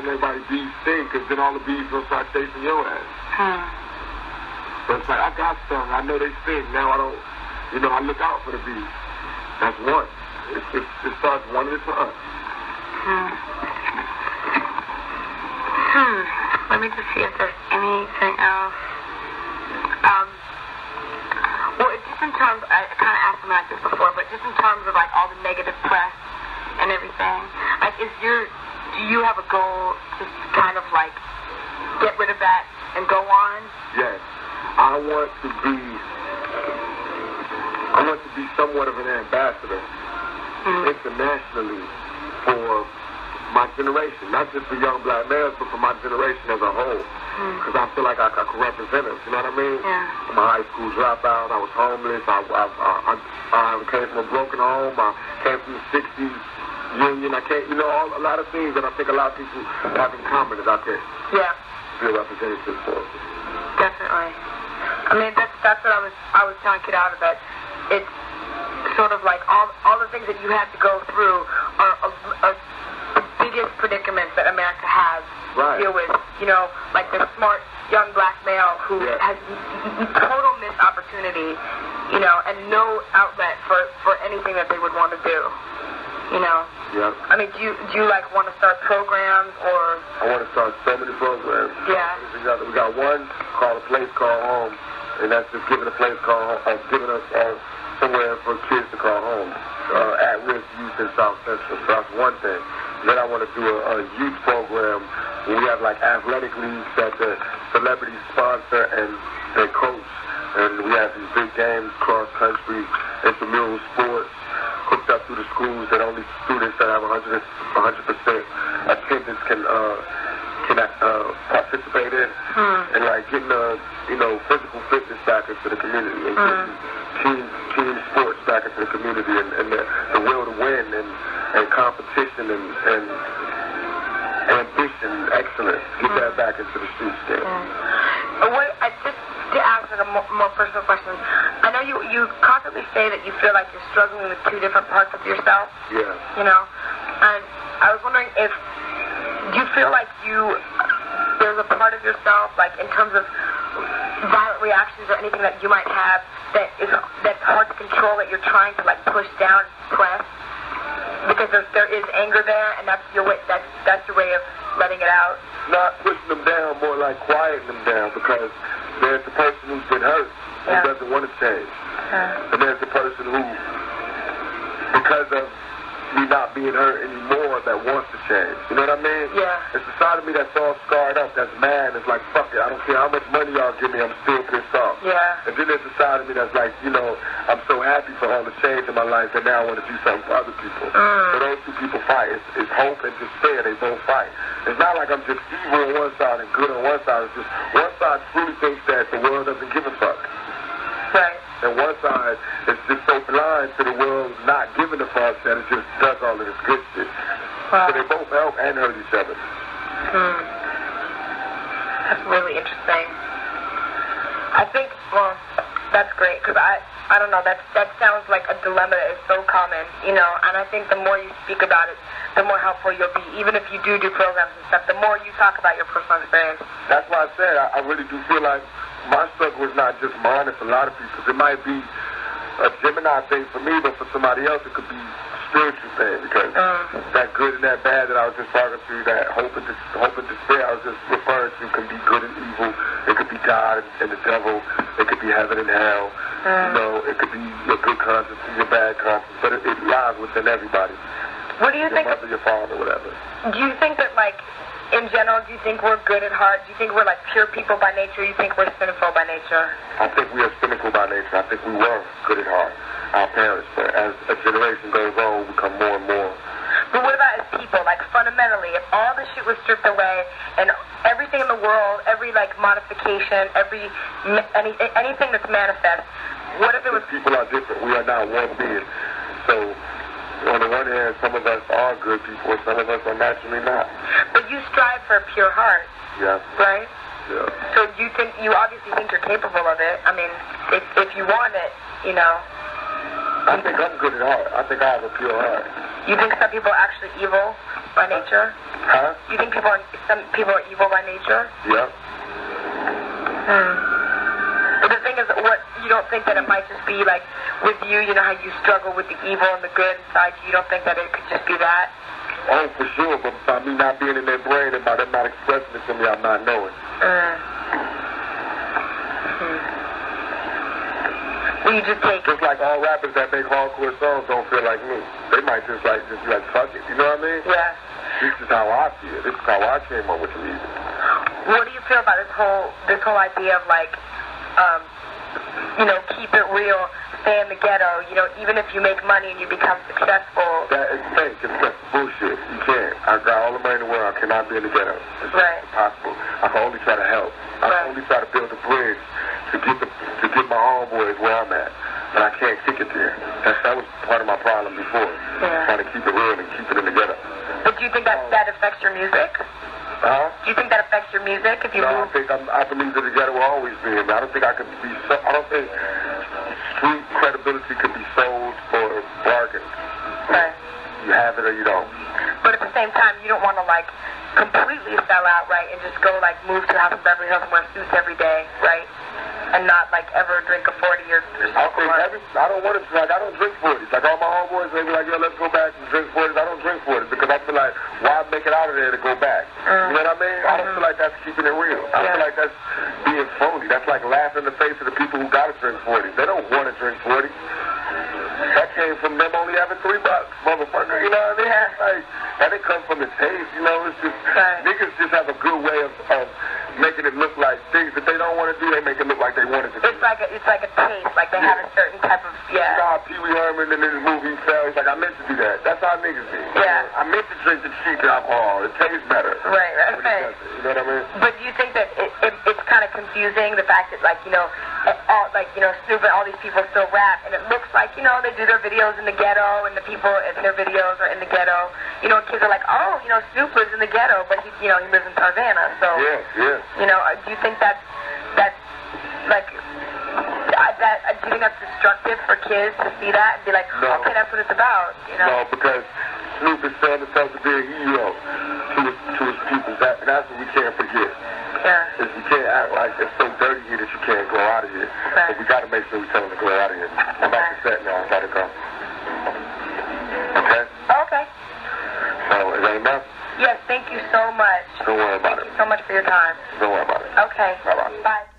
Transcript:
letting everybody bees sting, because then all the bees will start chasing your ass. So it's like, I got stung. I know they sting. Now I don't, I look out for the bees. That's one. It starts one at a time. Let me just see if there's anything else. Well, just in terms, I kind of asked something like this before, but just in terms of like all the negative press and everything, like do you have a goal to kind of like get rid of that and go on? Yes. I want to be somewhat of an ambassador internationally for my generation, not just for young black males, but for my generation as a whole. Because I feel like I could represent us, you know what I mean? Yeah. I'm a high school dropout, I was homeless, I came from a broken home, I came from the 60s union, a lot of things that I think a lot of people have in common that I could be a representative for. Definitely. I mean, that's what I was telling Kid out of it. It's sort of like all the things that you had to go through are the biggest predicaments that America has to deal with. Like the smart young black male who has total missed opportunity, and no outlet for anything that they would want to do. Yeah. I mean, do you like want to start programs or? I want to start so many programs. Yeah. We got one called A Place Called Home, and that's just giving a place called home, giving us somewhere for kids to call home, at-risk youth in South Central. So that's one thing. Then I want to do a youth program where we have like athletic leagues that the celebrities sponsor and they coach, and we have these big games, cross country, intramural sports, hooked up through the schools that only students that have 100% attendance can participate in, and like getting physical fitness back into the community, and getting team sports back into the community, and the will to win, and competition, and ambition, excellence, get that back into the streets there. Just to ask a more personal question, I know you constantly say that you feel like you're struggling with two different parts of yourself. Yeah. And I was wondering if do you feel like there's a part of yourself, like in terms of violent reactions or anything that you might have that's hard to control, that you're trying to like push down, press, because there is anger there, and that's your way. That's your way of letting it out. Not pushing them down, more like quieting them down, because there's the person who's been hurt who doesn't want to change, and there's the person who, because of me not being hurt anymore, that wants to change. You know what I mean? Yeah. It's the side of me that's all scarred up, that's mad. It's like, fuck it, I don't care how much money y'all give me, I'm still pissed off. Yeah. And then there's the side of me that's like, I'm so happy for all the change in my life that now I want to do something for other people. So those two people fight. It's hope and despair. They both fight. It's not like I'm just evil on one side and good on one side. It's just one side truly thinks that the world doesn't give a fuck. Right. And one side is just so blind to the world not giving a fuck that it just does all of this good shit. Wow. So they both help and hurt each other. That's really interesting. I think, that's great, because I don't know, that sounds like a dilemma that is so common, and I think the more you speak about it, the more helpful you'll be. Even if you do programs and stuff, the more you talk about your personal experience. That's why I said I really do feel like my struggle is not just mine, it's a lot of people's. It might be a Gemini thing for me, but for somebody else it could be a spiritual thing, because that good and that bad that I was just talking to, that hope and despair I was just referring to, can be good and evil. It could be God and the devil. It could be heaven and hell. It could be your good conscience and your bad conscience, but it lies within everybody. What do you think? Your mother, your father, whatever. Do you think that, like, in general, do you think we're good at heart? Do you think we're like pure people by nature? Or do you think we're cynical by nature? I think we are cynical by nature. I think we were good at heart, our parents. But as a generation goes on, we become more and more. But what about as people? Like, fundamentally, if all this shit was stripped away and everything in the world, every like modification, anything that's manifest, what if it was? People are different. We are not one being. So on the one hand, some of us are good people, and some of us are naturally not. But you strive for a pure heart. Yeah. Right? Yeah. So you obviously think you're capable of it. I mean, if you want it, I think I'm good at heart. I think I have a pure heart. You think some people are actually evil? by nature? Huh? You think some people are evil by nature? Yep. But the thing is, what you don't think that it might just be like with you, you know how you struggle with the evil and the good inside you. You don't think that it could just be that? Oh, for sure, but by me not being in their brain and by them not expressing it to me, I'm not knowing. Will you just take... Just like all rappers that make hardcore songs don't feel like me. They might just be like, fuck it. You know what I mean? Yeah. This is how I feel. This is how I came up with the music. What do you feel about this whole idea of like, you know, keep it real, stay in the ghetto, you know, even if you make money and you become successful? That is fake. It's bullshit. You can't. I got all the money in the world. I cannot be in the ghetto. It's impossible. I can only try to help. I can only try to build a bridge to get my homeboys where I'm at. But I can't kick it there. That was part of my problem before. Trying to keep it real and keep it in the ghetto. But do you think that affects your music? Huh? Do you think that affects your music if you move? I believe that the ghetto will always be in. I don't think I could be I don't think street credibility could be sold or bargained. Right. You have it or you don't. But at the same time, you don't want to like completely sell out, right, and just go like move to House of Beverly Hills and wear suits every day, right? And not like ever drink a 40 or something. I don't want to, like, I don't drink 40s. Like all my homeboys, they be like, yo, let's go back and drink 40s. I don't drink 40s because I feel like, why make it out of there to go back? You know what I mean? I don't feel like that's keeping it real. I feel like that's being phony. That's like laughing in the face of the people who got to drink 40s. They don't want to drink 40s. That came from them only having $3, motherfucker. You know what I mean? Like, that didn't come from the taste, you know? It's just, niggas just have a good way of making it look like things that they don't want to do, they make it look like they wanted to do. It's like a taste, like they have a certain type of, You know how Pee Wee Herman in his movie fell? He's like, I meant to do that. That's how niggas do. Yeah. I meant to drink the cheap alcohol. It tastes better. Right. You know what I mean? But do you think that it's kind of confusing, the fact that, like, you know, Snoop and all these people still rap, and it looks like, you know, they do their videos in the ghetto, and the people in their videos are in the ghetto. You know, kids are like, oh, you know, Snoop lives in the ghetto, but he lives in Savannah, so... Yeah. You know, do you think that's like, do you think that's destructive for kids to see that and be like, okay, that's what it's about, you know? No, because Snoop is telling himself to be a hero to his people. That's what we can't forget. Yeah. Is we can't act like it's so dirty here that you can't go out of here. Right. But we got to make sure we tell them to go out of here. I'm about to set now. I got to go. Okay? Okay. So, is that enough? Yes, thank you so much. Don't worry about it. Thank you so much for your time. Don't worry about it. Okay. Bye-bye. Bye.